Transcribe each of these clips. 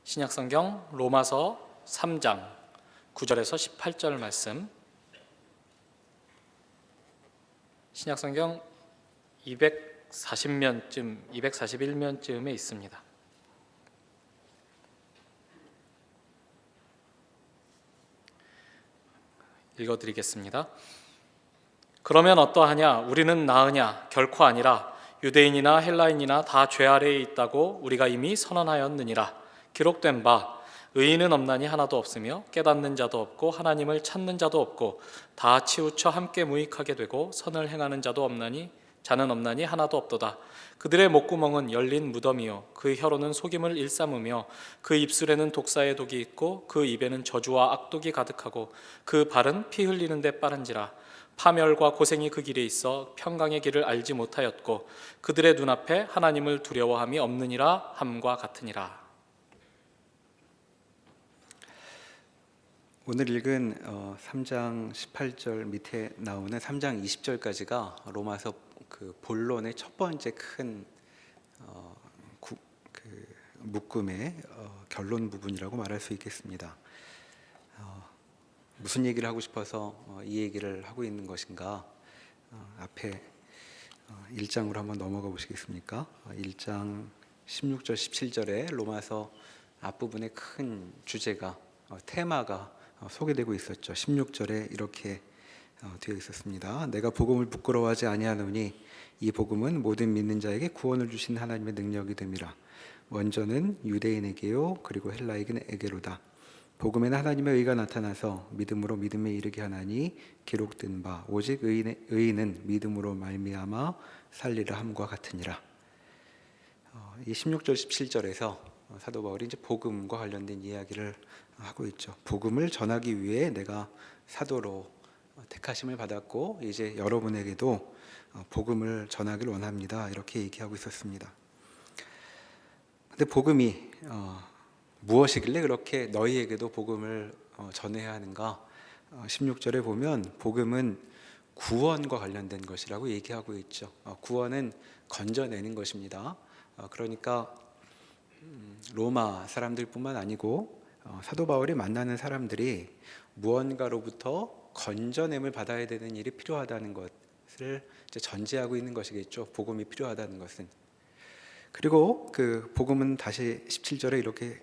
신약성경 로마서 3장 9절에서 18절 말씀, 신약성경 241면쯤에 있습니다. 읽어드리겠습니다. 그러면 어떠하냐? 우리는 나으냐? 결코 아니라. 유대인이나 헬라인이나 다 죄 아래에 있다고 우리가 이미 선언하였느니라. 기록된 바 의인은 없나니 하나도 없으며 깨닫는 자도 없고 하나님을 찾는 자도 없고 다 치우쳐 함께 무익하게 되고 선을 행하는 자도 없나니 자는 없나니 하나도 없도다. 그들의 목구멍은 열린 무덤이요 그 혀로는 속임을 일삼으며 그 입술에는 독사의 독이 있고 그 입에는 저주와 악독이 가득하고 그 발은 피 흘리는 데 빠른지라. 파멸과 고생이 그 길에 있어 평강의 길을 알지 못하였고 그들의 눈앞에 하나님을 두려워함이 없느니라 함과 같으니라. 오늘 읽은 3장 18절 밑에 나오는 3장 20절까지가 로마서 그 본론의 첫 번째 큰 묶음의 결론 부분이라고 말할 수 있겠습니다. 무슨 얘기를 하고 싶어서 이 얘기를 하고 있는 것인가? 앞에 1장으로 한번 넘어가 보시겠습니까? 1장 16절 17절에 로마서 앞부분의 큰 주제가 테마가 소개되고 있었죠. 16절에 이렇게 되어 있었습니다. 내가 복음을 부끄러워하지 아니하노니 이 복음은 모든 믿는 자에게 구원을 주신 하나님의 능력이 됨이라. 먼저는 유대인에게요 그리고 헬라인에게로다. 복음에는 하나님의 의가 나타나서 믿음으로 믿음에 이르게 하나니 기록된 바 오직 의인은 믿음으로 말미암아 살리라 함과 같으니라. 이 16절 17절에서 사도 바울이 이제 복음과 관련된 이야기를 하고 있죠. 복음을 전하기 위해 내가 사도로 택하심을 받았고 이제 여러분에게도 복음을 전하길 원합니다. 이렇게 얘기하고 있었습니다. 근데 복음이 무엇이길래 그렇게 너희에게도 복음을 전해야 하는가? 16절에 보면 복음은 구원과 관련된 것이라고 얘기하고 있죠. 구원은 건져내는 것입니다. 그러니까 로마 사람들뿐만 아니고 사도 바울이 만나는 사람들이 무언가로부터 건져냄을 받아야 되는 일이 필요하다는 것을 이제 전제하고 있는 것이겠죠. 복음이 필요하다는 것은. 그리고 그 복음은 다시 17절에 이렇게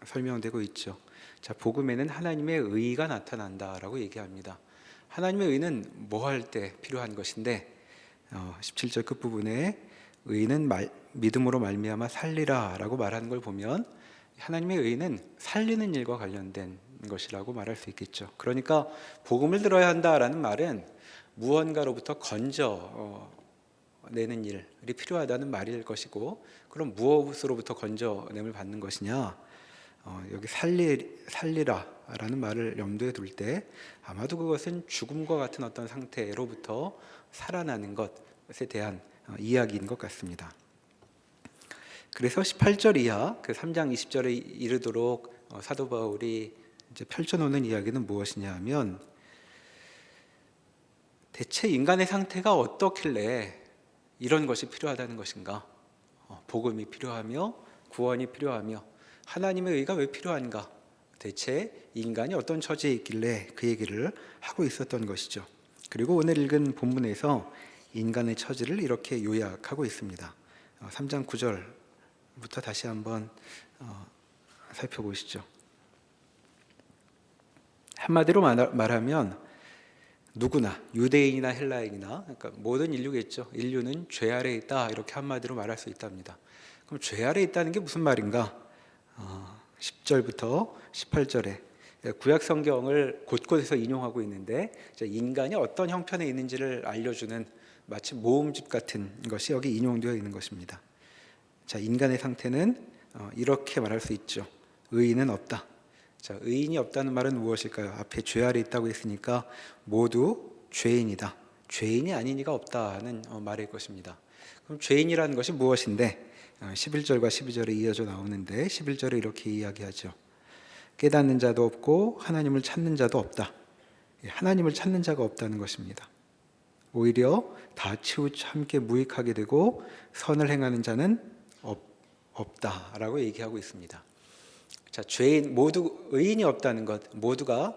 설명되고 있죠. 자, 복음에는 하나님의 의가 나타난다라고 얘기합니다. 하나님의 의는 뭐 할 때 필요한 것인데 17절 끝부분에 의는 믿음으로 말미암아 살리라라고 말하는 걸 보면 하나님의 의는 살리는 일과 관련된 것이라고 말할 수 있겠죠. 그러니까 복음을 들어야 한다라는 말은 무언가로부터 건져내는 일이 필요하다는 말일 것이고, 그럼 무엇으로부터 건져냄을 받는 것이냐? 여기 살리라라는 말을 염두에 둘 때 아마도 그것은 죽음과 같은 어떤 상태로부터 살아나는 것에 대한 이야기인 것 같습니다. 그래서 18절 이하 그 3장 20절에 이르도록 사도 바울이 이제 펼쳐놓는 이야기는 무엇이냐 하면, 대체 인간의 상태가 어떻길래 이런 것이 필요하다는 것인가? 복음이 필요하며 구원이 필요하며 하나님의 의가 왜 필요한가? 대체 인간이 어떤 처지에 있길래 그 얘기를 하고 있었던 것이죠. 그리고 오늘 읽은 본문에서 인간의 처지를 이렇게 요약하고 있습니다. 3장 9절부터 다시 한번 살펴보시죠. 한마디로 말하면 누구나, 유대인이나 헬라인이나, 그러니까 모든 인류겠죠. 인류는 죄 아래에 있다, 이렇게 한마디로 말할 수 있답니다. 그럼 죄 아래에 있다는 게 무슨 말인가? 10절부터 18절에 구약 성경을 곳곳에서 인용하고 있는데, 인간이 어떤 형편에 있는지를 알려주는 마치 모음집 같은 것이 여기 인용되어 있는 것입니다. 자, 인간의 상태는 이렇게 말할 수 있죠. 의인은 없다. 자, 의인이 없다는 말은 무엇일까요? 앞에 죄 아래 있다고 했으니까 모두 죄인이다. 죄인이 아닌 이가 없다는 말일 것입니다. 그럼 죄인이라는 것이 무엇인데? 11절과 12절에 이어져 나오는데 11절에 이렇게 이야기하죠. 깨닫는 자도 없고 하나님을 찾는 자도 없다. 하나님을 찾는 자가 없다는 것입니다. 오히려 다 치우쳐 함께 무익하게 되고 선을 행하는 자는 없다라고 얘기하고 있습니다. 자, 죄인 모두 의인이 없다는 것, 모두가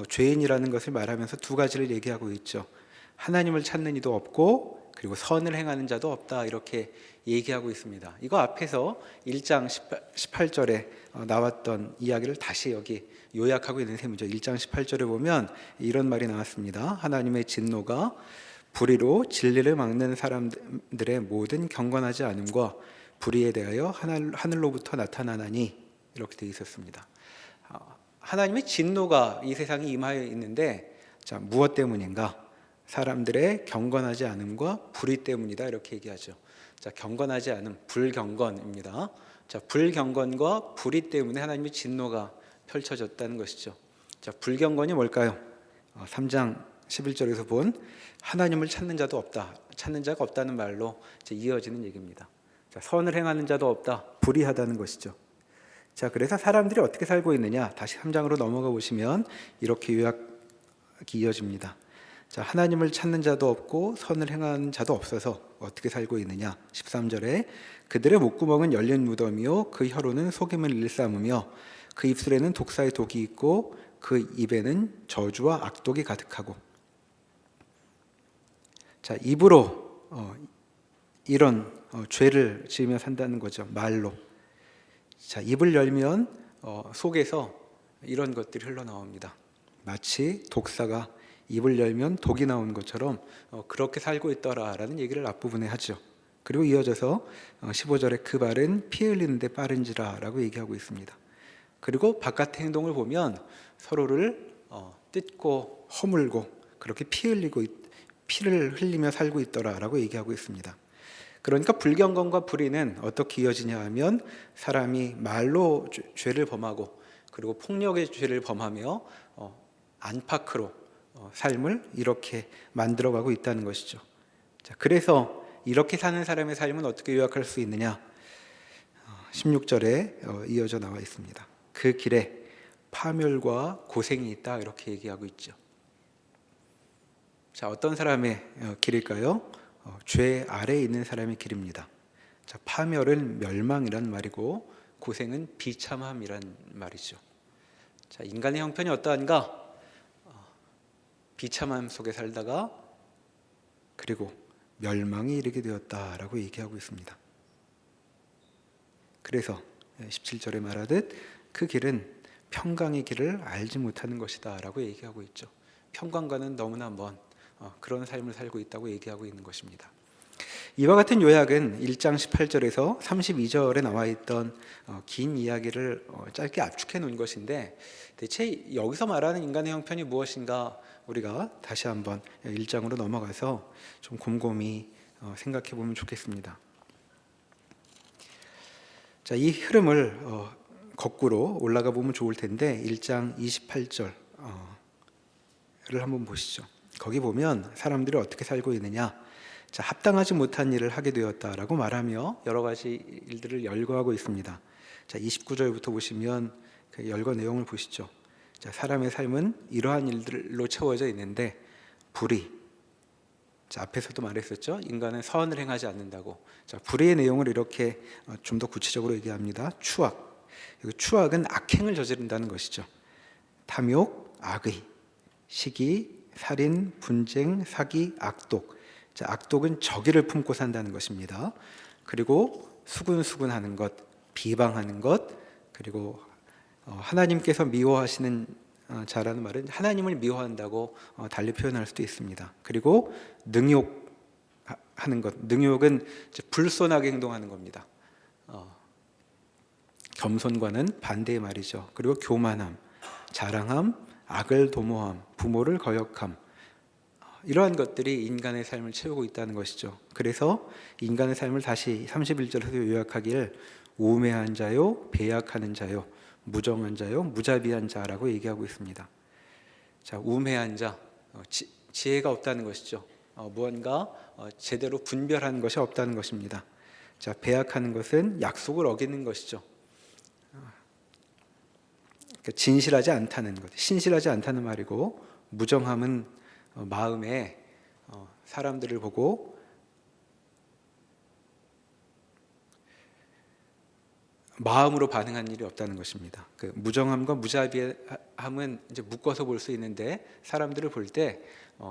죄인이라는 것을 말하면서 두 가지를 얘기하고 있죠. 하나님을 찾는 이도 없고 그리고 선을 행하는 자도 없다 이렇게 얘기하고 있습니다. 이거 앞에서 1장 18절에 나왔던 이야기를 다시 여기 요약하고 있는 셈이죠. 1장 18절에 보면 이런 말이 나왔습니다. 하나님의 진노가 불의로 진리를 막는 사람들의 모든 경건하지 않음과 불의에 대하여 하늘로부터 나타나나니 이렇게 되어 있었습니다. 하나님의 진노가 이 세상에 임하여 있는데 자, 무엇 때문인가? 사람들의 경건하지 않음과 불의 때문이다 이렇게 얘기하죠. 자, 경건하지 않음, 불경건입니다. 자, 불경건과 불의 때문에 하나님의 진노가 펼쳐졌다는 것이죠. 자, 불경건이 뭘까요? 3장 11절에서 본 하나님을 찾는 자도 없다, 찾는 자가 없다는 말로 이제 이어지는 얘기입니다. 자, 선을 행하는 자도 없다, 불의하다는 것이죠. 자, 그래서 사람들이 어떻게 살고 있느냐? 다시 3장으로 넘어가 보시면 이렇게 요약이 이어집니다. 자, 하나님을 찾는 자도 없고 선을 행하는 자도 없어서 어떻게 살고 있느냐? 13절에 그들의 목구멍은 열린 무덤이요 그 혀로는 속임을 일삼으며 그 입술에는 독사의 독이 있고 그 입에는 저주와 악독이 가득하고. 자, 입으로 이런 죄를 지으며 산다는 거죠. 말로. 자, 입을 열면 속에서 이런 것들이 흘러나옵니다. 마치 독사가 입을 열면 독이 나오는 것처럼 그렇게 살고 있더라라는 얘기를 앞부분에 하죠. 그리고 이어져서 15절에 그 발은 피 흘리는데 빠른지라라고 얘기하고 있습니다. 그리고 바깥의 행동을 보면 서로를 뜯고 허물고 그렇게 피를 흘리며 살고 있더라라고 얘기하고 있습니다. 그러니까 불경건과 불의는 어떻게 이어지냐 하면 사람이 말로 죄를 범하고 그리고 폭력의 죄를 범하며 안팎으로 삶을 이렇게 만들어가고 있다는 것이죠. 자, 그래서 이렇게 사는 사람의 삶은 어떻게 요약할 수 있느냐? 16절에 이어져 나와 있습니다. 그 길에 파멸과 고생이 있다 이렇게 얘기하고 있죠. 자, 어떤 사람의 길일까요? 죄 아래에 있는 사람의 길입니다. 자, 파멸은 멸망이란 말이고 고생은 비참함이란 말이죠. 자, 인간의 형편이 어떠한가? 비참함 속에 살다가 그리고 멸망이 이르게 되었다라고 얘기하고 있습니다. 그래서 17절에 말하듯 그 길은 평강의 길을 알지 못하는 것이다 라고 얘기하고 있죠. 평강과는 너무나 먼 그런 삶을 살고 있다고 얘기하고 있는 것입니다. 이와 같은 요약은 1장 18절에서 32절에 나와 있던 긴 이야기를 짧게 압축해 놓은 것인데 대체 여기서 말하는 인간의 형편이 무엇인가 우리가 다시 한번 1장으로 넘어가서 좀 곰곰이 생각해 보면 좋겠습니다. 자, 이 흐름을 거꾸로 올라가 보면 좋을 텐데 1장 28절을 한번 보시죠. 거기 보면 사람들이 어떻게 살고 있느냐? 자, 합당하지 못한 일을 하게 되었다라고 말하며 여러 가지 일들을 열거하고 있습니다. 자, 29절부터 보시면 그 열거 내용을 보시죠. 자, 사람의 삶은 이러한 일들로 채워져 있는데 불의. 자, 앞에서도 말했었죠. 인간은 선을 행하지 않는다고. 자, 불의의 내용을 이렇게 좀 더 구체적으로 얘기합니다. 추악. 추악은 악행을 저지른다는 것이죠. 탐욕, 악의, 시기, 살인, 분쟁, 사기, 악독. 자, 악독은 저기를 품고 산다는 것입니다. 그리고 수군수군하는 것, 비방하는 것, 그리고 하나님께서 미워하시는 자라는 말은 하나님을 미워한다고 달리 표현할 수도 있습니다. 그리고 능욕하는 것, 능욕은 불손하게 행동하는 겁니다. 겸손과는 반대의 말이죠. 그리고 교만함, 자랑함, 악을 도모함, 부모를 거역함, 이러한 것들이 인간의 삶을 채우고 있다는 것이죠. 그래서 인간의 삶을 다시 31절에서 요약하길 우매한 자요, 배약하는 자요, 무정한 자요, 무자비한 자라고 얘기하고 있습니다. 자, 우매한 자, 지혜가 없다는 것이죠. 무언가 제대로 분별하는 것이 없다는 것입니다. 자, 배약하는 것은 약속을 어기는 것이죠. 진실하지 않다는 것, 신실하지 않다는 말이고, 무정함은 마음에 사람들을 보고 마음으로 반응한 일이 없다는 것입니다. 그 무정함과 무자비함은 이제 묶어서 볼 수 있는데 사람들을 볼 때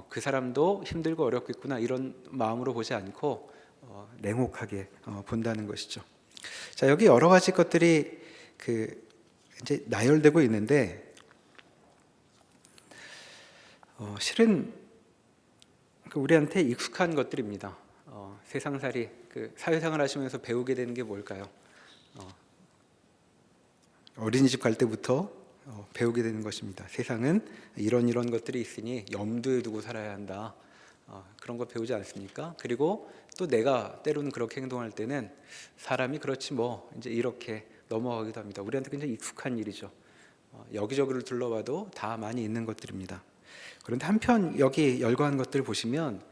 그 사람도 힘들고 어렵겠구나 이런 마음으로 보지 않고 냉혹하게 본다는 것이죠. 자, 여기 여러 가지 것들이 그 이제 나열되고 있는데 실은 그 우리한테 익숙한 것들입니다. 세상살이 그 사회생활 하시면서 배우게 되는 게 뭘까요? 어린이집 갈 때부터 배우게 되는 것입니다. 세상은 이런 것들이 있으니 염두에 두고 살아야 한다. 그런 거 배우지 않습니까? 그리고 또 내가 때로는 그렇게 행동할 때는 사람이 그렇지 뭐 이제 이렇게 넘어가기도 합니다. 우리한테 굉장히 익숙한 일이죠. 여기저기를 둘러봐도 다 많이 있는 것들입니다. 그런데 한편 여기 열거한 것들을 보시면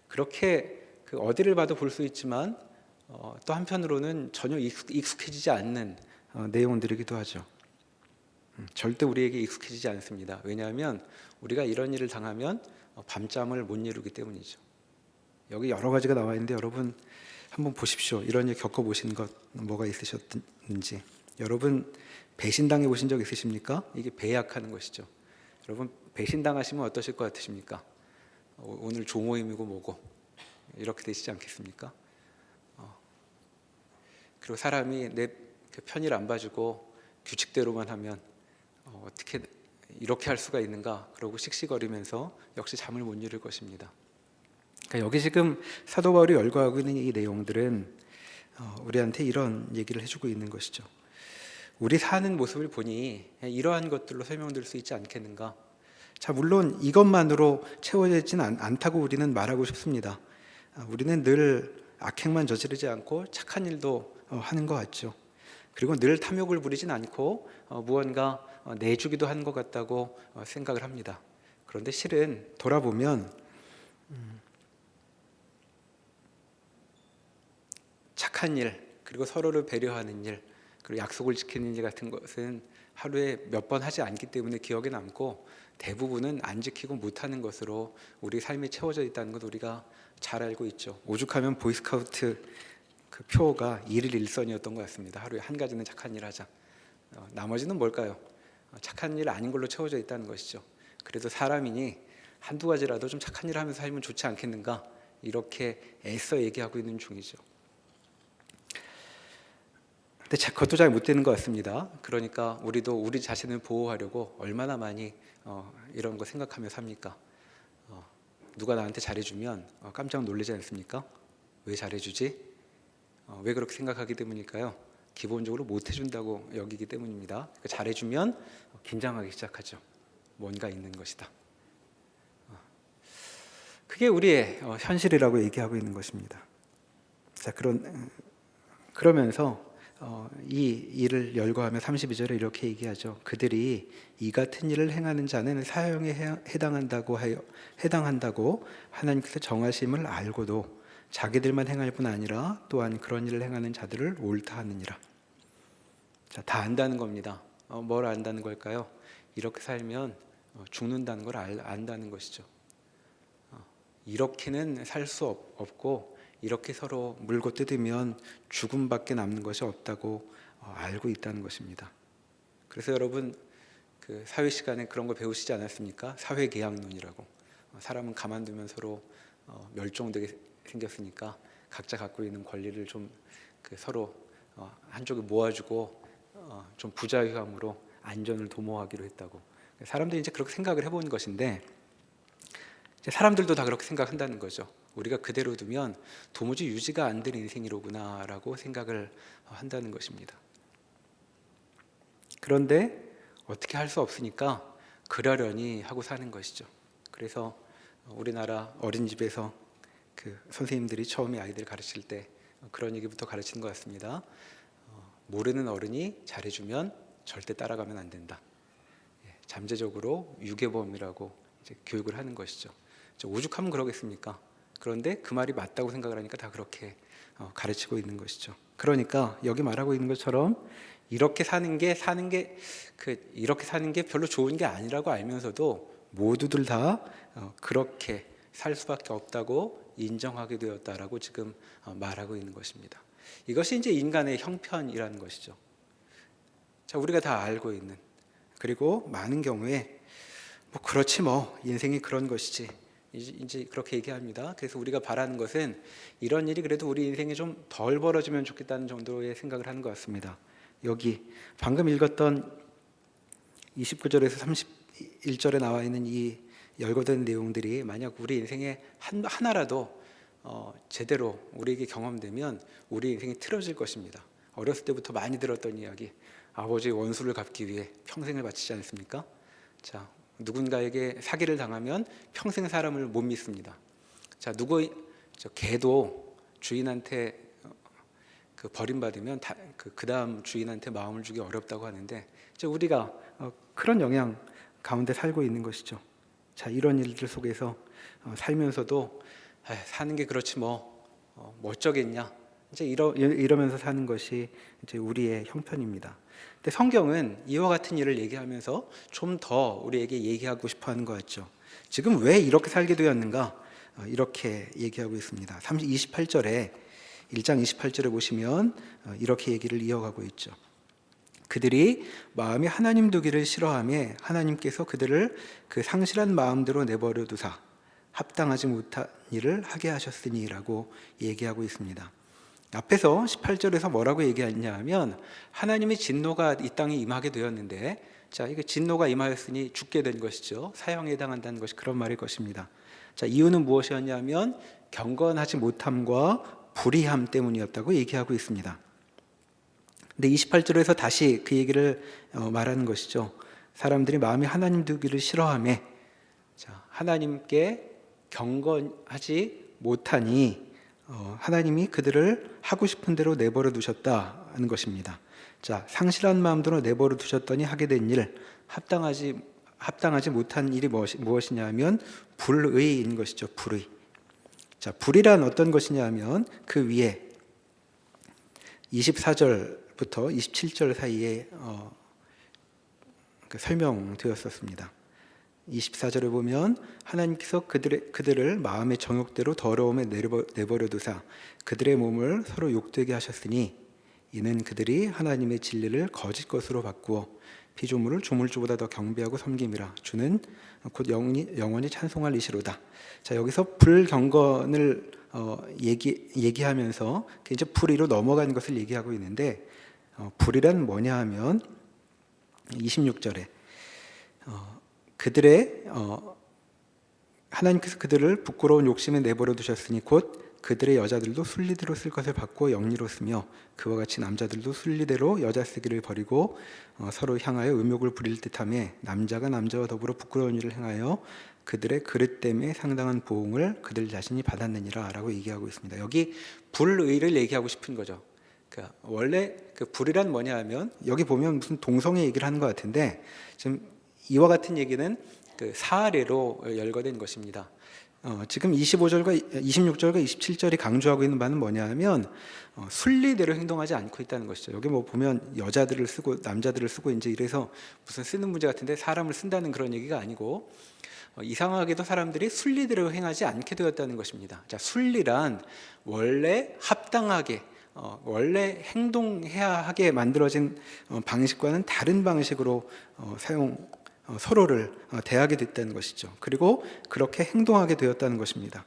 그렇게 그 어디를 봐도 볼 수 있지만 또 한편으로는 전혀 익숙해지지 않는 내용들이기도 하죠. 절대 우리에게 익숙해지지 않습니다. 왜냐하면 우리가 이런 일을 당하면 밤잠을 못 이루기 때문이죠. 여기 여러 가지가 나와 있는데 여러분 한번 보십시오. 이런 일 겪어보신 것 뭐가 있으셨는지. 여러분 배신당해 보신 적 있으십니까? 이게 배약하는 것이죠. 여러분 배신당하시면 어떠실 것 같으십니까? 오늘 조모임이고 뭐고 이렇게 되시지 않겠습니까? 그리고 사람이 내 편의를 안 봐주고 규칙대로만 하면 어떻게 이렇게 할 수가 있는가? 그러고 씩씩거리면서 역시 잠을 못 이룰 것입니다. 그러니까 여기 지금 사도 바울이 열거하고 있는 이 내용들은 우리한테 이런 얘기를 해주고 있는 것이죠. 우리 사는 모습을 보니 이러한 것들로 설명될 수 있지 않겠는가? 자, 물론 이것만으로 채워지지는 않다고 우리는 말하고 싶습니다. 우리는 늘 악행만 저지르지 않고 착한 일도 하는 것 같죠. 그리고 늘 탐욕을 부리진 않고 무언가 내주기도 하는 것 같다고 생각을 합니다. 그런데 실은 돌아보면 착한 일, 그리고 서로를 배려하는 일, 그리고 약속을 지키는 일 같은 것은 하루에 몇 번 하지 않기 때문에 기억에 남고 대부분은 안 지키고 못하는 것으로 우리 삶이 채워져 있다는 것 우리가 잘 알고 있죠. 오죽하면 보이스카우트 그 표가 일일 일선이었던 것 같습니다. 하루에 한 가지는 착한 일 하자. 나머지는 뭘까요? 착한 일 아닌 걸로 채워져 있다는 것이죠. 그래도 사람이니 한두 가지라도 좀 착한 일 하면서 살면 좋지 않겠는가? 이렇게 애써 얘기하고 있는 중이죠. 근데 그것도 잘 못 되는 것 같습니다. 그러니까 우리도 우리 자신을 보호하려고 얼마나 많이 이런 거 생각하며 삽니까? 누가 나한테 잘해주면 깜짝 놀라지 않습니까? 왜 잘해주지? 왜 그렇게 생각하기 때문일까요? 기본적으로 못 해준다고 여기기 때문입니다. 그러니까 잘해주면 긴장하기 시작하죠. 뭔가 있는 것이다. 그게 우리의 현실이라고 얘기하고 있는 것입니다. 자, 그러면서 이 일을 열거하며 32절에 이렇게 얘기하죠. 그들이 이 같은 일을 행하는 자는 사형에 해당한다고 하나님께서 정하심을 알고도 자기들만 행할 뿐 아니라 또한 그런 일을 행하는 자들을 옳다 하느니라. 자, 다 안다는 겁니다. 뭘 안다는 걸까요? 이렇게 살면 죽는다는 걸 안다는 것이죠. 이렇게는 살 수 없고 이렇게 서로 물고 뜯으면 죽음밖에 남는 것이 없다고 알고 있다는 것입니다. 그래서 여러분 그 사회 시간에 그런 거 배우시지 않았습니까? 사회계약론이라고. 사람은 가만두면 서로 멸종되게 생겼으니까 각자 갖고 있는 권리를 좀 서로 한쪽에 모아주고 좀 부자유함으로 안전을 도모하기로 했다고. 사람들이 이제 그렇게 생각을 해보는 것인데 사람들도 다 그렇게 생각한다는 거죠. 우리가 그대로 두면 도무지 유지가 안 되는 인생이로구나라고 생각을 한다는 것입니다. 그런데 어떻게 할 수 없으니까 그러려니 하고 사는 것이죠. 그래서 우리나라 어린이집에서 그 선생님들이 처음에 아이들 가르칠 때 그런 얘기부터 가르치는 것 같습니다. 모르는 어른이 잘해주면 절대 따라가면 안 된다. 잠재적으로 유괴범이라고 이제 교육을 하는 것이죠. 오죽하면 그러겠습니까? 그런데 그 말이 맞다고 생각을 하니까 다 그렇게 가르치고 있는 것이죠. 그러니까 여기 말하고 있는 것처럼 이렇게 사는 게 이렇게 사는 게 별로 좋은 게 아니라고 알면서도 모두들 다 그렇게 살 수밖에 없다고 인정하게 되었다라고 지금 말하고 있는 것입니다. 이것이 이제 인간의 형편이라는 것이죠. 자, 우리가 다 알고 있는, 그리고 많은 경우에 뭐 그렇지 뭐 인생이 그런 것이지 이제 그렇게 얘기합니다. 그래서 우리가 바라는 것은 이런 일이 그래도 우리 인생에 좀 덜 벌어지면 좋겠다는 정도의 생각을 하는 것 같습니다. 여기 방금 읽었던 29절에서 31절에 나와 있는 이 열거된 내용들이 만약 우리 인생에 하나라도 제대로 우리에게 경험되면 우리 인생이 틀어질 것입니다. 어렸을 때부터 많이 들었던 이야기, 아버지의 원수를 갚기 위해 평생을 바치지 않습니까? 자, 누군가에게 사기를 당하면 평생 사람을 못 믿습니다. 자, 개도 주인한테 버림받으면 그 다음 주인한테 마음을 주기 어렵다고 하는데, 우리가 그런 영향 가운데 살고 있는 것이죠. 자, 이런 일들 속에서 살면서도 사는 게 그렇지 뭐 어쩌겠냐, 이러면서 사는 것이 이제 우리의 형편입니다. 근데 성경은 이와 같은 일을 얘기하면서 좀 더 우리에게 얘기하고 싶어하는 것 같죠. 지금 왜 이렇게 살게 되었는가, 이렇게 얘기하고 있습니다. 28절에 1장 28절에 보시면 이렇게 얘기를 이어가고 있죠. 그들이 마음이 하나님 두기를 싫어하며 하나님께서 그들을 그 상실한 마음대로 내버려 두사 합당하지 못한 일을 하게 하셨으니라고 얘기하고 있습니다. 앞에서 18절에서 뭐라고 얘기했냐 하면 하나님의 진노가 이 땅에 임하게 되었는데, 자, 이게 진노가 임하였으니 죽게 된 것이죠. 사형에 해당한다는 것이 그런 말일 것입니다. 자, 이유는 무엇이었냐면 경건하지 못함과 불의함 때문이었다고 얘기하고 있습니다. 근데 28절에서 다시 그 얘기를 말하는 것이죠. 사람들이 마음이 하나님 두기를 싫어하며, 자, 하나님께 경건하지 못하니 하나님이 그들을 하고 싶은 대로 내버려 두셨다는 것입니다. 자, 상실한 마음대로 내버려 두셨더니 하게 된 일, 합당하지 못한 일이 무엇이냐 하면 불의인 것이죠. 불의. 자, 불이란 어떤 것이냐 하면 그 위에 24절부터 27절 사이에 설명되었었습니다. 24절에 보면 하나님께서 그들을 마음의 정욕대로 더러움에 내버려 두사 그들의 몸을 서로 욕되게 하셨으니 이는 그들이 하나님의 진리를 거짓 것으로 바꾸어 피조물을 조물주보다 더 경배하고 섬김이라. 주는 곧 영원히 찬송할 이시로다. 자, 여기서 불경건을 얘기하면서 이제 불의로 넘어간 것을 얘기하고 있는데, 불이란 뭐냐 하면 26절에 하나님께서 그들을 부끄러운 욕심에 내버려 두셨으니 곧 그들의 여자들도 순리대로 쓸 것을 받고 영리로 쓰며 그와 같이 남자들도 순리대로 여자 쓰기를 버리고 서로 향하여 음욕을 부릴 듯하며 남자가 남자와 더불어 부끄러운 일을 행하여 그들의 그릇 때문에 상당한 보응을 그들 자신이 받았느니라 라고 얘기하고 있습니다. 여기 불의를 얘기하고 싶은 거죠. 그러니까 원래 그 불이란 뭐냐 하면 여기 보면 무슨 동성애 얘기를 하는 것 같은데, 지금 이와 같은 얘기는 그 사례로 열거된 것입니다. 지금 26절과 27절이 강조하고 있는 바는 뭐냐 하면 순리대로 행동하지 않고 있다는 것이죠. 여기 뭐 보면 여자들을 쓰고 남자들을 쓰고 이제 이래서 무슨 쓰는 문제 같은데 사람을 쓴다는 그런 얘기가 아니고, 이상하게도 사람들이 순리대로 행하지 않게 되었다는 것입니다. 자, 순리란 원래 합당하게 원래 행동해야 하게 만들어진 방식과는 다른 방식으로 서로를 대하게 됐다는 것이죠. 그리고 그렇게 행동하게 되었다는 것입니다.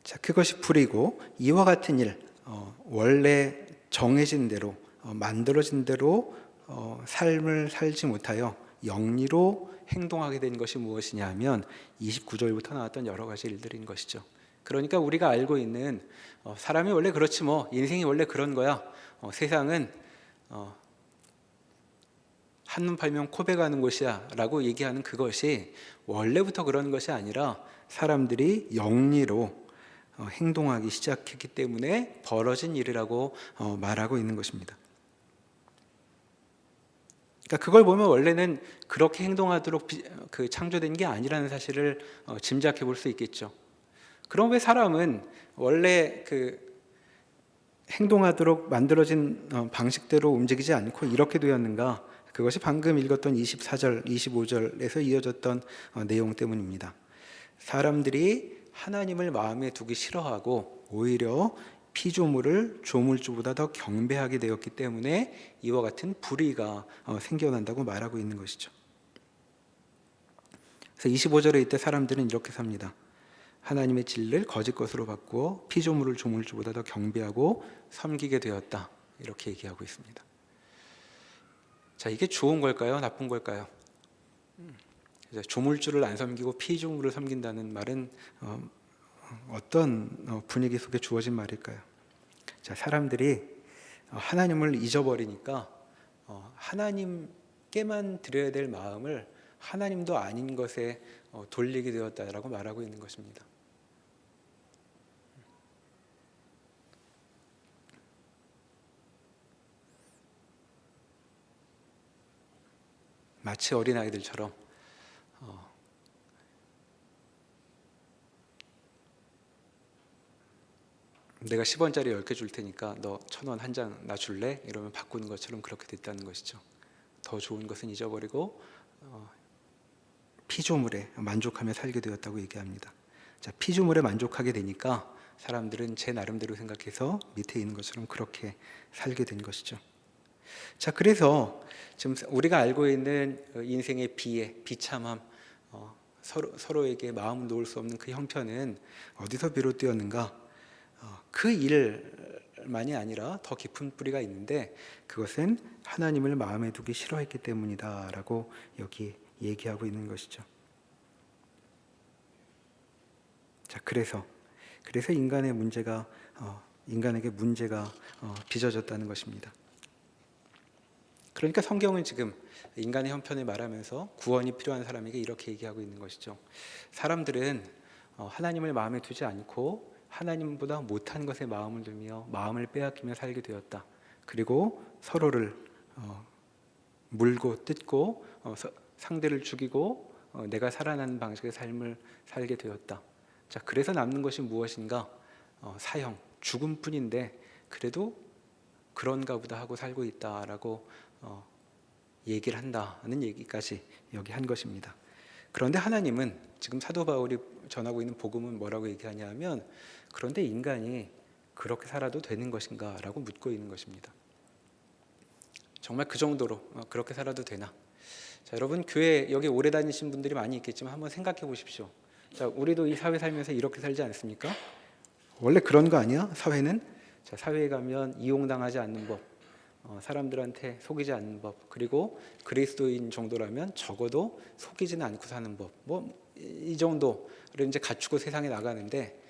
자, 그것이 불이고, 이와 같은 일, 원래 정해진 대로 만들어진 대로 삶을 살지 못하여 영리로 행동하게 된 것이 무엇이냐 하면 29절부터 나왔던 여러 가지 일들인 것이죠. 그러니까 우리가 알고 있는 사람이 원래 그렇지 뭐 인생이 원래 그런 거야, 세상은 한눈 팔면 코 베가는 곳이야 라고 얘기하는 그것이 원래부터 그런 것이 아니라 사람들이 영리로 행동하기 시작했기 때문에 벌어진 일이라고 말하고 있는 것입니다. 그러니까 그걸 보면 원래는 그렇게 행동하도록 창조된 게 아니라는 사실을 짐작해 볼 수 있겠죠. 그럼 왜 사람은 원래 행동하도록 만들어진 방식대로 움직이지 않고 이렇게 되었는가? 그것이 방금 읽었던 24절, 25절에서 이어졌던 내용 때문입니다. 사람들이 하나님을 마음에 두기 싫어하고 오히려 피조물을 조물주보다 더 경배하게 되었기 때문에 이와 같은 불의가 생겨난다고 말하고 있는 것이죠. 그래서 25절에 이때 사람들은 이렇게 삽니다. 하나님의 진리를 거짓 것으로 바꾸어 피조물을 조물주보다 더 경배하고 섬기게 되었다. 이렇게 얘기하고 있습니다. 자, 이게 좋은 걸까요? 나쁜 걸까요? 조물주를 안 섬기고 피조물을 섬긴다는 말은 어떤 분위기 속에 주어진 말일까요? 자, 사람들이 하나님을 잊어버리니까 하나님께만 드려야 될 마음을 하나님도 아닌 것에 돌리게 되었다라고 말하고 있는 것입니다. 마치 어린아이들처럼 내가 10원짜리 10개 줄 테니까 너 1,000원 한 장 나 줄래? 이러면 바꾸는 것처럼 그렇게 됐다는 것이죠. 더 좋은 것은 잊어버리고 피조물에 만족하며 살게 되었다고 얘기합니다. 자, 피조물에 만족하게 되니까 사람들은 제 나름대로 생각해서 밑에 있는 것처럼 그렇게 살게 된 것이죠. 자, 그래서 지금 우리가 알고 있는 인생의 비참함, 서로에게 마음을 놓을 수 없는 그 형편은 어디서 비롯되었는가? 그 일만이 아니라 더 깊은 뿌리가 있는데 그것은 하나님을 마음에 두기 싫어했기 때문이다라고 여기 얘기하고 있는 것이죠. 자, 그래서 인간의 문제가 인간에게 문제가 빚어졌다는 것입니다. 그러니까 성경은 지금 인간의 형편을 말하면서 구원이 필요한 사람에게 이렇게 얘기하고 있는 것이죠. 사람들은 하나님을 마음에 두지 않고 하나님보다 못한 것에 마음을 두며 마음을 빼앗기며 살게 되었다. 그리고 서로를 물고 뜯고 상대를 죽이고 내가 살아나는 방식의 삶을 살게 되었다. 자, 그래서 남는 것이 무엇인가? 사형, 죽음뿐인데 그래도 그런가 보다 하고 살고 있다라고 얘기를 한다는 얘기까지 여기 한 것입니다. 그런데 하나님은 지금 사도 바울이 전하고 있는 복음은 뭐라고 얘기하냐면 그런데 인간이 그렇게 살아도 되는 것인가? 라고 묻고 있는 것입니다. 정말 그 정도로 그렇게 살아도 되나? 자, 여러분 교회 여기 오래 다니신 분들이 많이 있겠지만 한번 생각해 보십시오. 자, 우리도 이 사회 살면서 이렇게 살지 않습니까? 원래 그런 거 아니야? 사회는? 자, 사회에 가면 이용당하지 않는 법, 사람들한테 속이지 않는 법, 그리고 그리스도인 정도라면 적어도 속이지는 않고 사는 법, 이 정도를 이제 갖추고 세상에 나가는데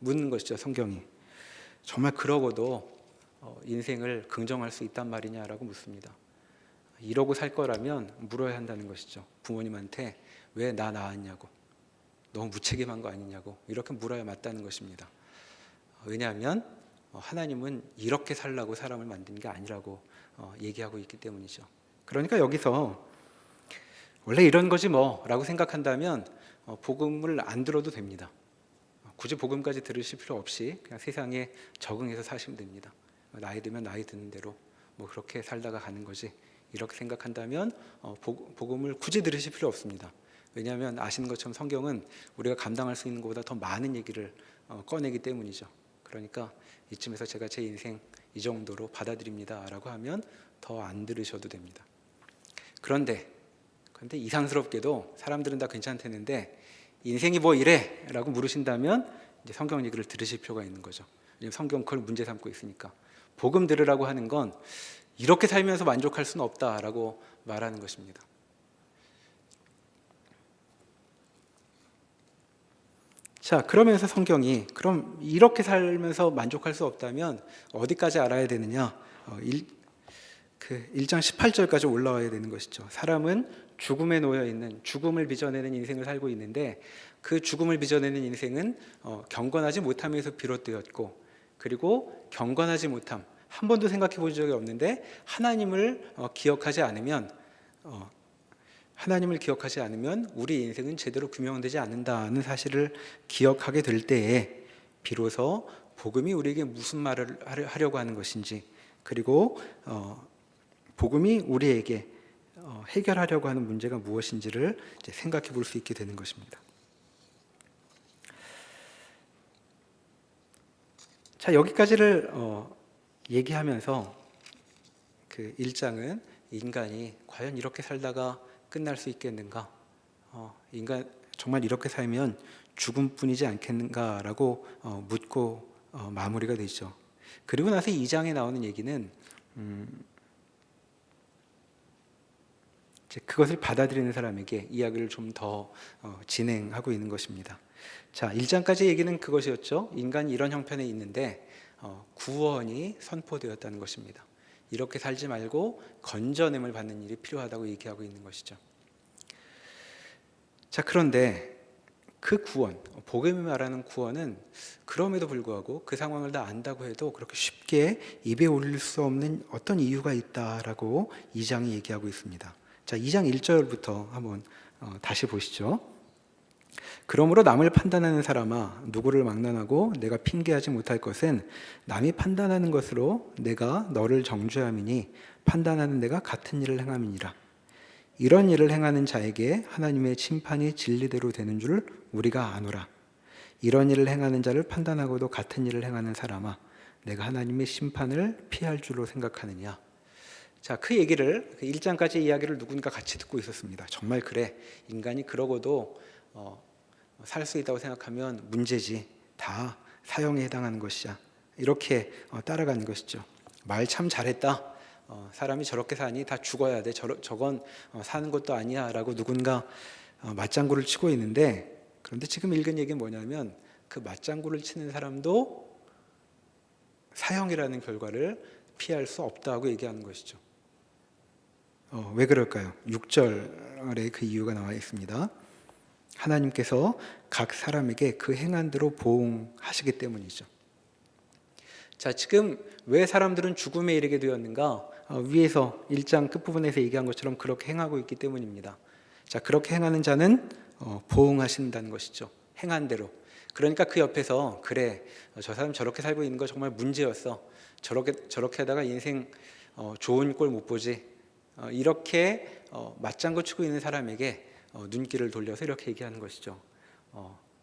묻는 것이죠. 성경이 정말 그러고도 인생을 긍정할 수 있단 말이냐라고 묻습니다. 이러고 살 거라면 물어야 한다는 것이죠. 부모님한테 왜 나 낳았냐고, 너무 무책임한 거 아니냐고 이렇게 물어야 맞다는 것입니다. 왜냐하면 하나님은 이렇게 살라고 사람을 만든 게 아니라고 얘기하고 있기 때문이죠. 그러니까 여기서 원래 이런 거지 뭐라고 생각한다면 복음을 안 들어도 됩니다. 굳이 복음까지 들으실 필요 없이 그냥 세상에 적응해서 사시면 됩니다. 나이 들면 나이 드는 대로 그렇게 살다가 가는 거지 이렇게 생각한다면 복음을 굳이 들으실 필요 없습니다. 왜냐하면 아시는 것처럼 성경은 우리가 감당할 수 있는 것보다 더 많은 얘기를 꺼내기 때문이죠. 그러니까 이쯤에서 제가 제 인생 이 정도로 받아들입니다 라고 하면 더 안 들으셔도 됩니다. 그런데 이상스럽게도 사람들은 다 괜찮다는데 인생이 뭐 이래? 라고 물으신다면 이제 성경 얘기를 들으실 필요가 있는 거죠. 왜냐하면 성경 그걸 문제 삼고 있으니까. 복음 들으라고 하는 건 이렇게 살면서 만족할 수는 없다라고 말하는 것입니다. 자, 그러면서 성경이 그럼 이렇게 살면서 만족할 수 없다면 어디까지 알아야 되느냐? 1장 18절까지 올라와야 되는 것이죠. 사람은 죽음에 놓여 있는, 죽음을 빚어내는 인생을 살고 있는데 그 죽음을 빚어내는 인생은 경건하지 못함에서 비롯되었고, 그리고 경건하지 못함, 한 번도 생각해 본 적이 없는데 하나님을 기억하지 않으면 우리 인생은 제대로 규명되지 않는다는 사실을 기억하게 될 때에 비로소 복음이 우리에게 무슨 말을 하려고 하는 것인지, 그리고 복음이 우리에게 해결하려고 하는 문제가 무엇인지를 이제 생각해 볼 수 있게 되는 것입니다. 자, 여기까지를 얘기하면서 그 1장은 인간이 과연 이렇게 살다가 끝날 수 있겠는가? 인간 정말 이렇게 살면 죽음뿐이지 않겠는가라고 묻고 마무리가 되죠. 그리고 나서 2장에 나오는 얘기는 이제 그것을 받아들이는 사람에게 이야기를 좀 더 진행하고 있는 것입니다. 자, 1장까지 얘기는 그것이었죠. 인간이 이런 형편에 있는데 구원이 선포되었다는 것입니다. 이렇게 살지 말고 건져냄을 받는 일이 필요하다고 얘기하고 있는 것이죠. 자, 그런데 그 구원, 복음이 말하는 구원은 그럼에도 불구하고 그 상황을 다 안다고 해도 그렇게 쉽게 입에 올릴 수 없는 어떤 이유가 있다라고 2장이 얘기하고 있습니다. 자, 2장 1절부터 한번 다시 보시죠. 그러므로 남을 판단하는 사람아, 누구를 막론하고 내가 핑계하지 못할 것은 남이 판단하는 것으로 내가 너를 정죄함이니 판단하는 내가 같은 일을 행함이니라. 이런 일을 행하는 자에게 하나님의 심판이 진리대로 되는 줄 우리가 아노라. 이런 일을 행하는 자를 판단하고도 같은 일을 행하는 사람아, 내가 하나님의 심판을 피할 줄로 생각하느냐. 자, 그 얘기를, 그 1장까지 이야기를 누군가 같이 듣고 있었습니다. 정말 그래, 인간이 그러고도 살 수 있다고 생각하면 문제지, 다 사형에 해당하는 것이야, 이렇게 따라가는 것이죠. 말 참 잘했다, 사람이 저렇게 사니 다 죽어야 돼, 저건 사는 것도 아니야 라고 누군가 맞장구를 치고 있는데, 그런데 지금 읽은 얘기는 뭐냐면 그 맞장구를 치는 사람도 사형이라는 결과를 피할 수 없다고 얘기하는 것이죠. 왜 그럴까요? 6절에 그 이유가 나와 있습니다. 하나님께서 각 사람에게 그 행한대로 보응하시기 때문이죠. 자, 지금 왜 사람들은 죽음에 이르게 되었는가? 위에서 1장 끝부분에서 얘기한 것처럼 그렇게 행하고 있기 때문입니다. 자, 그렇게 행하는 자는 보응하신다는 것이죠. 행한 대로. 그러니까 그 옆에서 그래, 저 사람 저렇게 살고 있는 거 정말 문제였어, 저렇게 하다가 인생 좋은 꼴 못 보지, 이렇게 맞장구 치고 있는 사람에게 눈길을 돌려서 이렇게 얘기하는 것이죠.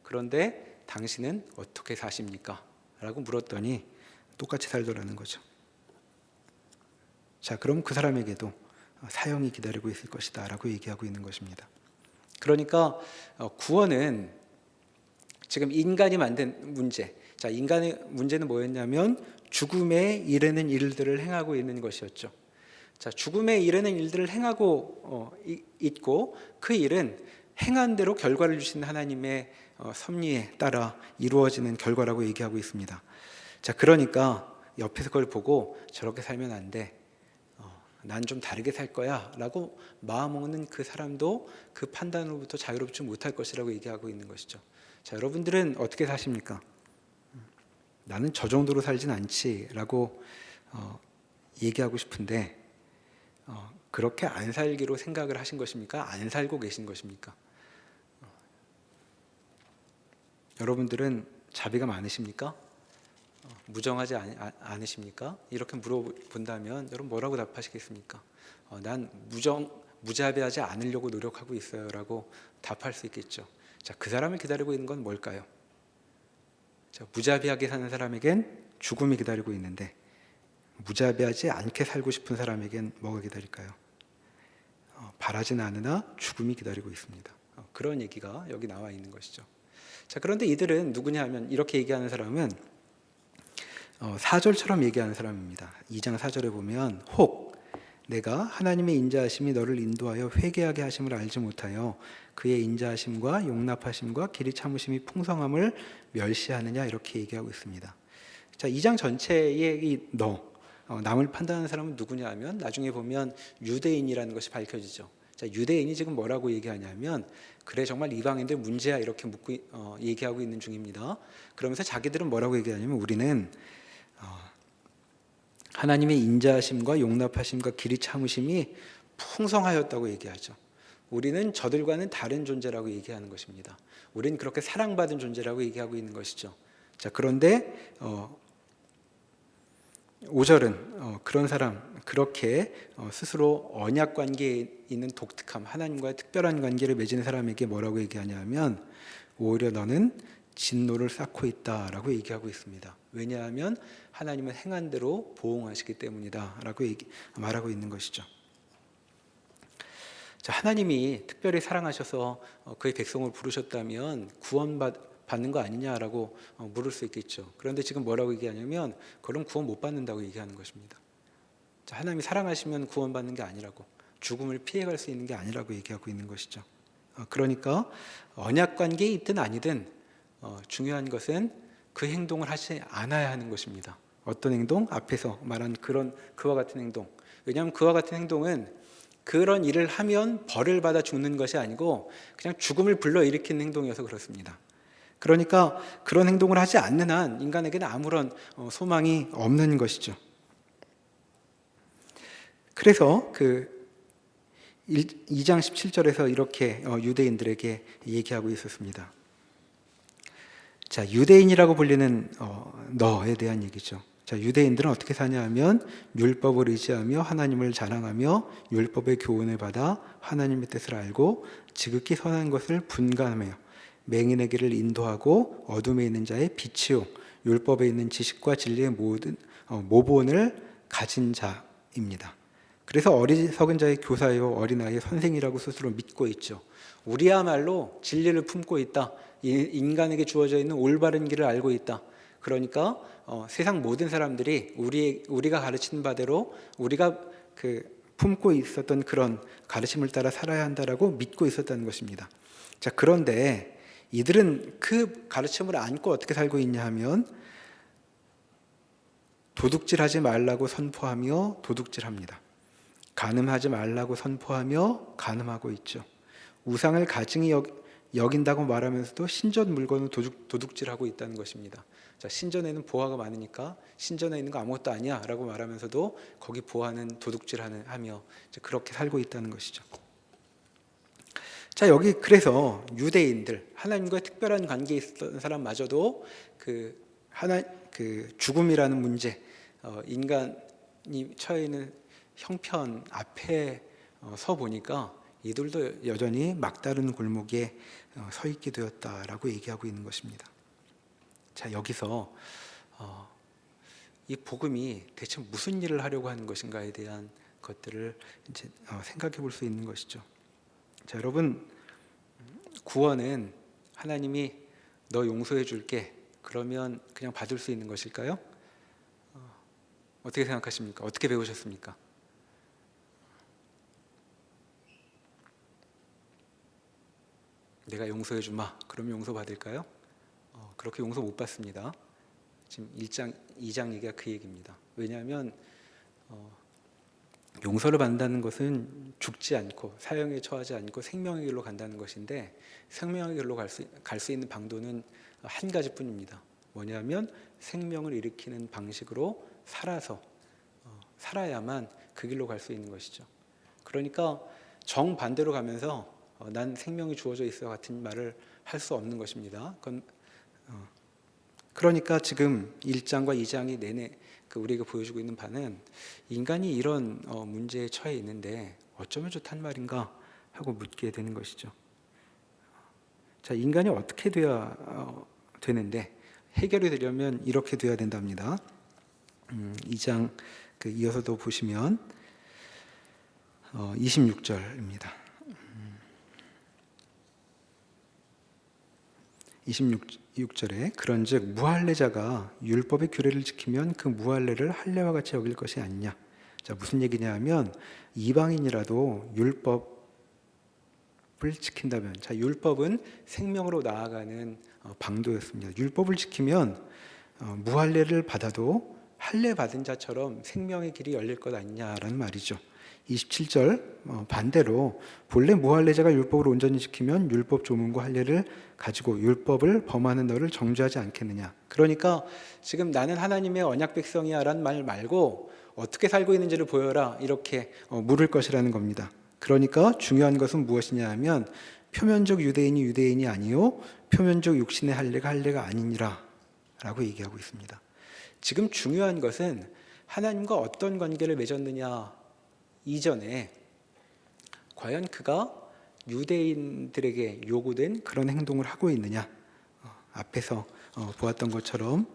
그런데 당신은 어떻게 사십니까? 라고 물었더니 똑같이 살더라는 거죠. 자, 그럼 그 사람에게도 사형이 기다리고 있을 것이다 라고 얘기하고 있는 것입니다. 그러니까 구원은 지금 인간이 만든 문제, 자, 인간의 문제는 뭐였냐면 죽음에 이르는 일들을 행하고 있는 것이었죠. 자, 죽음에 이르는 일들을 행하고 있고, 그 일은 행한 대로 결과를 주시는 하나님의 섭리에 따라 이루어지는 결과라고 얘기하고 있습니다. 자, 그러니까 옆에서 그걸 보고 저렇게 살면 안 돼, 난 좀 다르게 살 거야 라고 마음먹는 그 사람도 그 판단으로부터 자유롭지 못할 것이라고 얘기하고 있는 것이죠. 자, 여러분들은 어떻게 사십니까? 나는 저 정도로 살진 않지 라고 얘기하고 싶은데 그렇게 안 살기로 생각을 하신 것입니까? 안 살고 계신 것입니까? 여러분들은 자비가 많으십니까? 무정하지 않으십니까? 이렇게 물어본다면 여러분 뭐라고 답하시겠습니까? 난 무자비하지 않으려고 노력하고 있어요 라고 답할 수 있겠죠. 자, 그 사람을 기다리고 있는 건 뭘까요? 자, 무자비하게 사는 사람에겐 죽음이 기다리고 있는데 무자비하지 않게 살고 싶은 사람에겐 뭐가 기다릴까요? 바라진 않으나 죽음이 기다리고 있습니다. 그런 얘기가 여기 나와 있는 것이죠. 자, 그런데 이들은 누구냐 하면, 이렇게 얘기하는 사람은 4절처럼 얘기하는 사람입니다. 2장 4절에 보면 혹 내가 하나님의 인자하심이 너를 인도하여 회개하게 하심을 알지 못하여 그의 인자하심과 용납하심과 길이 참으심이 풍성함을 멸시하느냐, 이렇게 얘기하고 있습니다. 자, 2장 전체의 이 남을 판단하는 사람은 누구냐 하면 나중에 보면 유대인이라는 것이 밝혀지죠. 자, 유대인이 지금 뭐라고 얘기하냐면 그래, 정말 이방인들 문제야 이렇게 얘기하고 있는 중입니다. 그러면서 자기들은 뭐라고 얘기하냐면 우리는 하나님의 인자하심과 용납하심과 길이 참으심이 풍성하였다고 얘기하죠. 우리는 저들과는 다른 존재라고 얘기하는 것입니다. 우리는 그렇게 사랑받은 존재라고 얘기하고 있는 것이죠. 자, 그런데 5절은 그런 사람, 그렇게 스스로 언약 관계에 있는 독특함, 하나님과의 특별한 관계를 맺은 사람에게 뭐라고 얘기하냐면 오히려 너는 진노를 쌓고 있다라고 얘기하고 있습니다. 왜냐하면 하나님은 행한 대로 보응하시기 때문이다라고 말하고 있는 것이죠. 자, 하나님이 특별히 사랑하셔서 그의 백성을 부르셨다면 구원받는 거 아니냐라고 물을 수 있겠죠. 그런데 지금 뭐라고 얘기하냐면 그럼 구원 못 받는다고 얘기하는 것입니다. 자, 하나님이 사랑하시면 구원받는 게 아니라고, 죽음을 피해갈 수 있는 게 아니라고 얘기하고 있는 것이죠. 그러니까 언약 관계에 있든 아니든 중요한 것은 그 행동을 하지 않아야 하는 것입니다. 어떤 행동? 앞에서 말한 그와 같은 행동. 왜냐하면 그와 같은 행동은 그런 일을 하면 벌을 받아 죽는 것이 아니고 그냥 죽음을 불러일으키는 행동이어서 그렇습니다. 그러니까 그런 행동을 하지 않는 한 인간에게는 아무런 소망이 없는 것이죠. 그래서 2장 17절에서 이렇게 유대인들에게 얘기하고 있었습니다. 자, 유대인이라고 불리는 너에 대한 얘기죠. 자, 유대인들은 어떻게 사냐 하면 율법을 의지하며 하나님을 자랑하며 율법의 교훈을 받아 하나님의 뜻을 알고 지극히 선한 것을 분간하며 맹인의 길을 인도하고 어둠에 있는 자의 빛이요 율법에 있는 지식과 진리의 모든 모본을 가진 자입니다. 그래서 어리석은 자의 교사요 어린아이의 선생이라고 스스로 믿고 있죠. 우리야말로 진리를 품고 있다. 인간에게 주어져 있는 올바른 길을 알고 있다. 그러니까 세상 모든 사람들이 우리가 가르친 바대로 우리가 품고 있었던 그런 가르침을 따라 살아야 한다라고 믿고 있었다는 것입니다. 자, 그런데 이들은 그 가르침을 안고 어떻게 살고 있냐 하면 도둑질하지 말라고 선포하며 도둑질합니다. 간음하지 말라고 선포하며 간음하고 있죠. 우상을 가증히 여긴다고 말하면서도 신전 물건을 도둑질하고 있다는 것입니다. 자, 신전에는 보화가 많으니까 신전에 있는 거 아무것도 아니야 라고 말하면서도 거기 보화는 도둑질하며 그렇게 살고 있다는 것이죠. 자, 여기 그래서 유대인들, 하나님과 특별한 관계에 있었던 사람마저도 그 죽음이라는 문제, 인간이 처해 있는 형편 앞에 서 보니까 이들도 여전히 막다른 골목에 서 있게 되었다라고 얘기하고 있는 것입니다. 자, 여기서 이 복음이 대체 무슨 일을 하려고 하는 것인가에 대한 것들을 이제 생각해 볼 수 있는 것이죠. 자, 여러분, 구원은 하나님이 너 용서해 줄게 그러면 그냥 받을 수 있는 것일까요? 어떻게 생각하십니까? 어떻게 배우셨습니까? 내가 용서해 주마 그러면 용서 받을까요? 그렇게 용서 못 받습니다. 지금 1장, 2장 얘기가 그 얘기입니다. 왜냐하면 용서를 받는다는 것은 죽지 않고 사형에 처하지 않고 생명의 길로 간다는 것인데 생명의 길로 갈 수 있는 방도는 한 가지뿐입니다. 뭐냐면 생명을 일으키는 방식으로 살아야만 그 길로 갈 수 있는 것이죠. 그러니까 정반대로 가면서 난 생명이 주어져 있어 같은 말을 할 수 없는 것입니다. 그러니까 지금 1장과 2장이 내내 우리가 보여주고 있는 바는 인간이 이런 문제에 처해 있는데 어쩌면 좋단 말인가 하고 묻게 되는 것이죠. 자, 인간이 어떻게 돼야 되는데 해결이 되려면 이렇게 돼야 된답니다. 2장 이어서도 보시면 26절입니다. 26절에 그런즉 무할례자가 율법의 규례를 지키면 그 무할례를 할례와 같이 여길 것이 아니냐. 자, 무슨 얘기냐 하면 이방인이라도 율법을 지킨다면, 자, 율법은 생명으로 나아가는 방도였습니다. 율법을 지키면 무할례를 받아도 할례 받은 자처럼 생명의 길이 열릴 것 아니냐라는 말이죠. 27절 반대로 본래 무할례자가 율법을 온전히 지키면 율법 조문과 할례를 가지고 율법을 범하는 너를 정죄하지 않겠느냐. 그러니까 지금 나는 하나님의 언약 백성이야 라는 말 말고 어떻게 살고 있는지를 보여라 이렇게 물을 것이라는 겁니다. 그러니까 중요한 것은 무엇이냐 하면 표면적 유대인이 아니요 표면적 육신의 할례가 할례가 아니니라 라고 얘기하고 있습니다. 지금 중요한 것은 하나님과 어떤 관계를 맺었느냐 이전에 과연 그가 유대인들에게 요구된 그런 행동을 하고 있느냐 앞에서 보았던 것처럼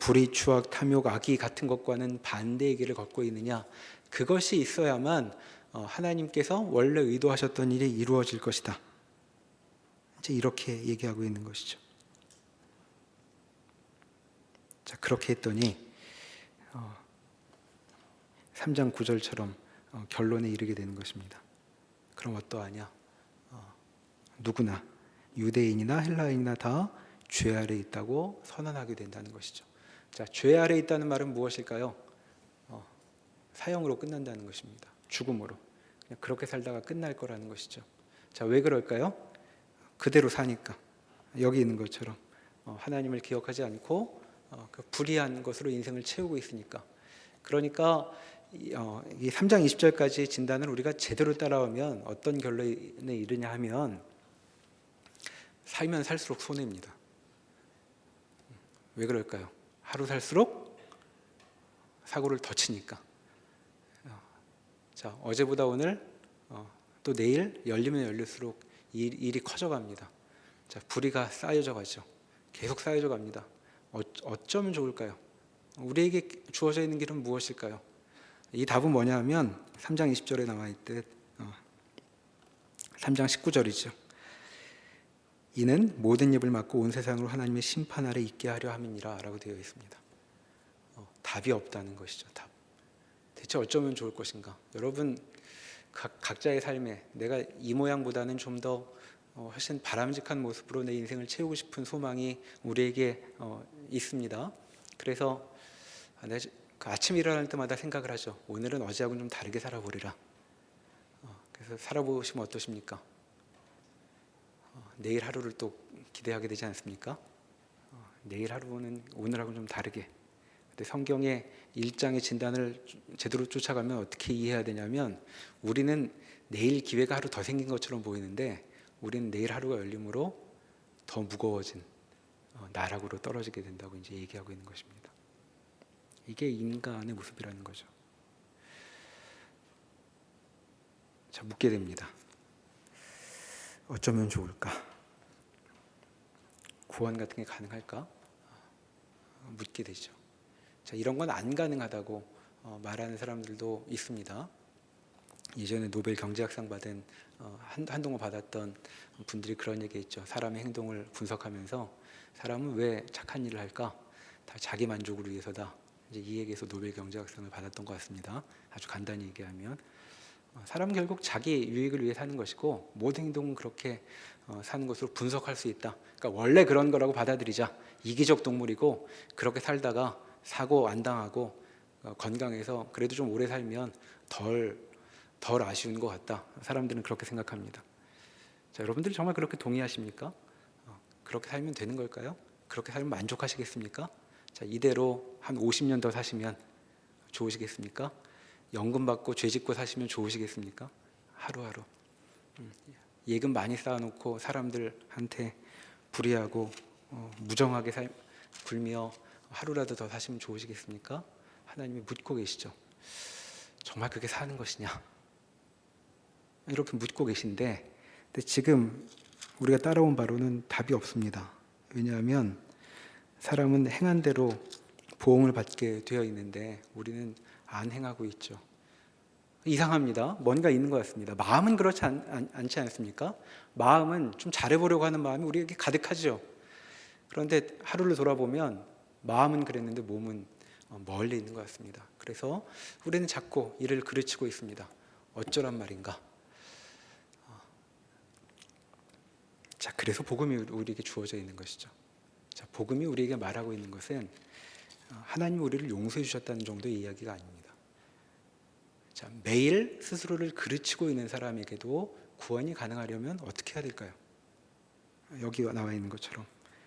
불의, 추악, 탐욕, 악의 같은 것과는 반대의 길을 걷고 있느냐, 그것이 있어야만 하나님께서 원래 의도하셨던 일이 이루어질 것이다. 이제 이렇게 얘기하고 있는 것이죠. 자, 그렇게 했더니 3장 9절처럼 결론에 이르게 되는 것입니다. 그럼 어떠하냐? 누구나 유대인이나 헬라인이나 다 죄 아래 있다고 선언하게 된다는 것이죠. 자, 죄 아래 있다는 말은 무엇일까요? 사형으로 끝난다는 것입니다. 죽음으로. 그냥 그렇게 살다가 끝날 거라는 것이죠. 자, 왜 그럴까요? 그대로 사니까. 여기 있는 것처럼 하나님을 기억하지 않고 그 불의한 것으로 인생을 채우고 있으니까. 그러니까 이 3장 20절까지 진단을 우리가 제대로 따라오면 어떤 결론에 이르냐 하면, 살면 살수록 손해입니다. 왜 그럴까요? 하루 살수록 사고를 더 치니까. 자, 어제보다 오늘 또 내일 열리면 열릴수록 일이 커져갑니다. 자, 불의가 쌓여져 가죠. 계속 쌓여져 갑니다. 어쩌면 좋을까요? 우리에게 주어져 있는 길은 무엇일까요? 이 답은 뭐냐 하면 3장 20절에 나와 있듯 3장 19절이죠. 이는 모든 입을 막고 온 세상으로 하나님의 심판 아래 있게 하려 함이니라 라고 되어 있습니다. 답이 없다는 것이죠. 답. 대체 어쩌면 좋을 것인가? 여러분 각자의 삶에 내가 이 모양보다는 좀 더 훨씬 바람직한 모습으로 내 인생을 채우고 싶은 소망이 우리에게 있습니다. 그래서 아침 일어날 때마다 생각을 하죠. 오늘은 어제하고는 좀 다르게 살아보리라. 그래서 살아보시면 어떠십니까? 내일 하루를 또 기대하게 되지 않습니까? 내일 하루는 오늘하고는 좀 다르게. 근데 성경의 1장의 진단을 제대로 쫓아가면 어떻게 이해해야 되냐면, 우리는 내일 기회가 하루 더 생긴 것처럼 보이는데 우리는 내일 하루가 열림으로 더 무거워진 나락으로 떨어지게 된다고 이제 얘기하고 있는 것입니다. 이게 인간의 모습이라는 거죠. 자, 묻게 됩니다. 어쩌면 좋을까? 구원 같은 게 가능할까? 묻게 되죠. 자, 이런 건 안 가능하다고 말하는 사람들도 있습니다. 예전에 노벨 경제학상 받은 한동안 받았던 분들이 그런 얘기했죠. 사람의 행동을 분석하면서 사람은 왜 착한 일을 할까? 다 자기 만족을 위해서다. 이제 이 얘기에서 노벨 경제학상을 받았던 것 같습니다. 아주 간단히 얘기하면 사람은 결국 자기 유익을 위해 사는 것이고, 모든 행동은 그렇게 사는 것으로 분석할 수 있다. 그러니까 원래 그런 거라고 받아들이자. 이기적 동물이고 그렇게 살다가 사고 안 당하고 건강해서 그래도 좀 오래 살면 덜 아쉬운 것 같다. 사람들은 그렇게 생각합니다. 자, 여러분들 정말 그렇게 동의하십니까? 그렇게 살면 되는 걸까요? 그렇게 살면 만족하시겠습니까? 자, 이대로 한 50년 더 사시면 좋으시겠습니까? 연금 받고 죄 짓고 사시면 좋으시겠습니까? 하루하루 예금 많이 쌓아놓고 사람들한테 불의하고 무정하게 굴며 하루라도 더 사시면 좋으시겠습니까? 하나님이 묻고 계시죠. 정말 그게 사는 것이냐? 이렇게 묻고 계신데, 근데 지금 우리가 따라온 바로는 답이 없습니다. 왜냐하면 사람은 행한 대로 보응을 받게 되어 있는데 우리는 안 행하고 있죠. 이상합니다. 뭔가 있는 것 같습니다. 마음은 그렇지 않지 않습니까? 마음은 좀 잘해보려고 하는 마음이 우리에게 가득하죠. 그런데 하루를 돌아보면 마음은 그랬는데 몸은 멀리 있는 것 같습니다. 그래서 우리는 자꾸 이를 그르치고 있습니다. 어쩌란 말인가? 자, 그래서 복음이 우리에게 주어져 있는 것이죠. 자, 복음이 우리에게 말하고 있는 것은 하나님이 우리를 용서해 주셨다는 정도의 이야기가 아닙니다. 자, 매일 스스로를 그르치고 있는 사람에게도 구원이 가능하려면 어떻게 해야 될까요? 여기 나와 있는 것처럼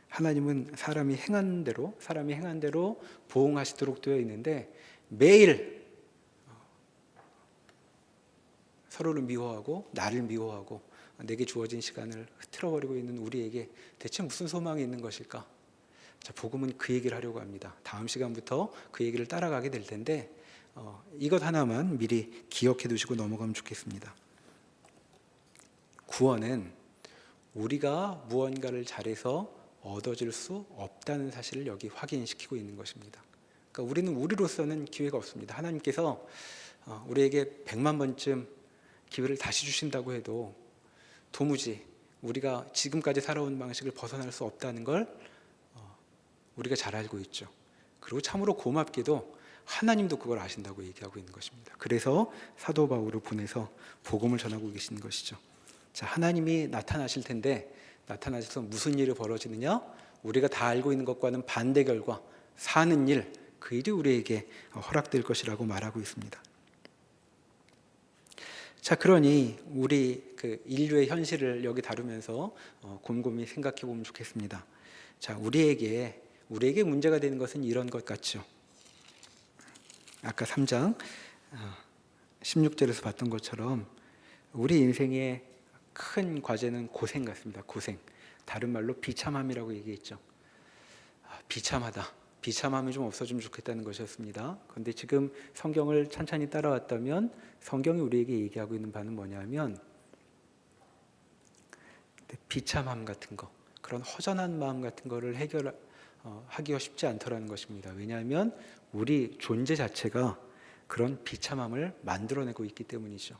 하나님은 사람이 행한 대로 보응하시도록 되어 있는데, 매일 서로를 미워하고 나를 미워하고 내게 주어진 시간을 흐트러버리고 있는 우리에게 대체 무슨 소망이 있는 것일까? 자, 복음은 그 얘기를 하려고 합니다. 다음 시간부터 그 얘기를 따라가게 될 텐데 이것 하나만 미리 기억해 두시고 넘어가면 좋겠습니다. 구원은 우리가 무언가를 잘해서 얻어질 수 없다는 사실을 여기 확인시키고 있는 것입니다. 그러니까 우리는 우리로서는 기회가 없습니다. 하나님께서 우리에게 100만 번쯤 기회를 다시 주신다고 해도 도무지 우리가 지금까지 살아온 방식을 벗어날 수 없다는 걸 우리가 잘 알고 있죠. 그리고 참으로 고맙게도 하나님도 그걸 아신다고 얘기하고 있는 것입니다. 그래서 사도 바울을 보내서 복음을 전하고 계신 것이죠. 자, 하나님이 나타나실 텐데 나타나셔서 무슨 일이 벌어지느냐? 우리가 다 알고 있는 것과는 반대 결과 사는 일, 그 일이 우리에게 허락될 것이라고 말하고 있습니다. 자, 그러니 우리 그 인류의 현실을 여기 다루면서 곰곰이 생각해 보면 좋겠습니다. 자, 우리에게 문제가 되는 것은 이런 것 같죠. 아까 3장 16절에서 봤던 것처럼 우리 인생의 큰 과제는 고생 같습니다. 고생. 다른 말로 비참함이라고 얘기했죠. 비참하다. 비참함이 좀 없어지면 좋겠다는 것이었습니다. 그런데 지금 성경을 천천히 따라왔다면 성경이 우리에게 얘기하고 있는 바는 뭐냐면 비참함 같은 거, 그런 허전한 마음 같은 거를 하기가 쉽지 않더라는 것입니다. 왜냐하면 우리 존재 자체가 그런 비참함을 만들어내고 있기 때문이죠.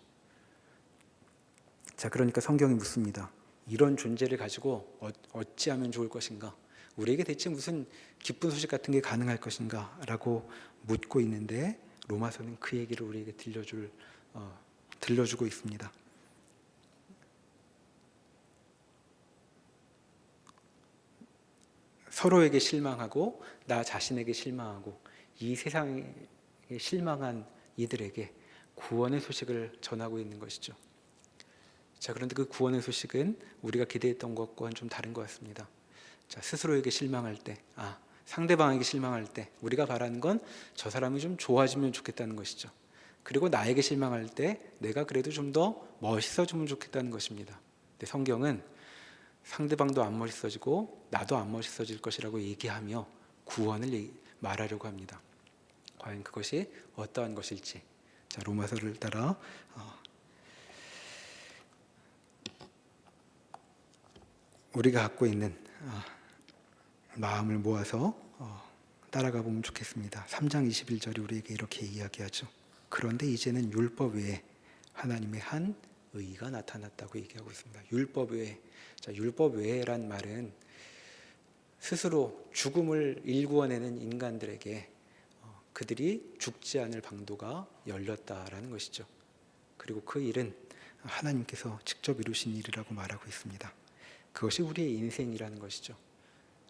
자, 그러니까 성경이 묻습니다. 이런 존재를 가지고 어찌하면 좋을 것인가? 우리에게 대체 무슨 기쁜 소식 같은 게 가능할 것인가? 라고 묻고 있는데 로마서는 그 얘기를 우리에게 들려주고 있습니다. 서로에게 실망하고 나 자신에게 실망하고 이 세상에 실망한 이들에게 구원의 소식을 전하고 있는 것이죠. 자, 그런데 그 구원의 소식은 우리가 기대했던 것과는 좀 다른 것 같습니다. 자, 스스로에게 실망할 때, 상대방에게 실망할 때 우리가 바라는 건 저 사람이 좀 좋아지면 좋겠다는 것이죠. 그리고 나에게 실망할 때 내가 그래도 좀 더 멋있어지면 좋겠다는 것입니다. 근데 성경은 상대방도 안 멋있어지고 나도 안 멋있어질 것이라고 얘기하며 구원을 말하려고 합니다. 과연 그것이 어떠한 것일지, 자, 로마서를 따라 우리가 갖고 있는 마음을 모아서 따라가 보면 좋겠습니다. 3장 21절이 우리에게 이렇게 이야기하죠. 그런데 이제는 율법 외에 하나님의 한 의가 나타났다고 얘기하고 있습니다. 율법 외에. 자, 율법 외에란 말은 스스로 죽음을 일구어내는 인간들에게 그들이 죽지 않을 방도가 열렸다라는 것이죠. 그리고 그 일은 하나님께서 직접 이루신 일이라고 말하고 있습니다. 그것이 우리의 인생이라는 것이죠.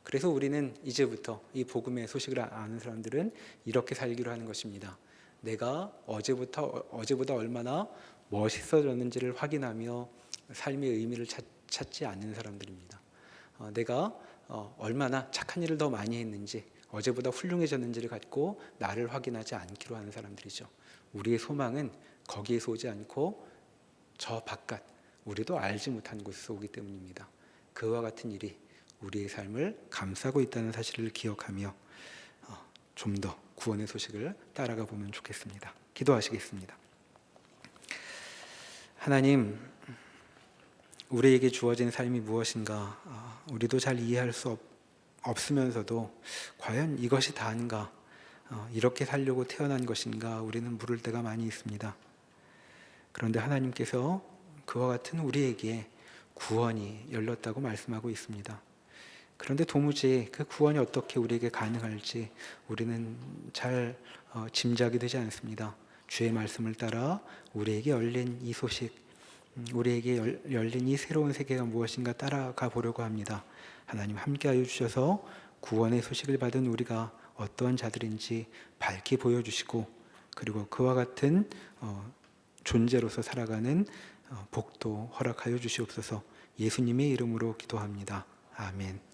그래서 우리는 이제부터 이 복음의 소식을 아는 사람들은 이렇게 살기로 하는 것입니다. 내가 어제보다 얼마나 멋있어졌는지를 확인하며 삶의 의미를 찾지 않는 사람들입니다. 내가 얼마나 착한 일을 더 많이 했는지, 어제보다 훌륭해졌는지를 갖고 나를 확인하지 않기로 하는 사람들이죠. 우리의 소망은 거기에서 오지 않고 저 바깥, 우리도 알지 못하는 곳에서 오기 때문입니다. 그와 같은 일이 우리의 삶을 감싸고 있다는 사실을 기억하며 좀 더 구원의 소식을 따라가 보면 좋겠습니다. 기도하시겠습니다. 하나님, 우리에게 주어진 삶이 무엇인가 우리도 잘 이해할 수 없으면서도 과연 이것이 다인가, 이렇게 살려고 태어난 것인가 우리는 물을 때가 많이 있습니다. 그런데 하나님께서 그와 같은 우리에게 구원이 열렸다고 말씀하고 있습니다. 그런데 도무지 그 구원이 어떻게 우리에게 가능할지 우리는 잘 짐작이 되지 않습니다. 주의 말씀을 따라 우리에게 열린 이 소식, 우리에게 열린 이 새로운 세계가 무엇인가 따라가 보려고 합니다. 하나님 함께하여 주셔서 구원의 소식을 받은 우리가 어떠한 자들인지 밝히 보여주시고, 그리고 그와 같은 존재로서 살아가는 복도 허락하여 주시옵소서. 예수님의 이름으로 기도합니다. 아멘.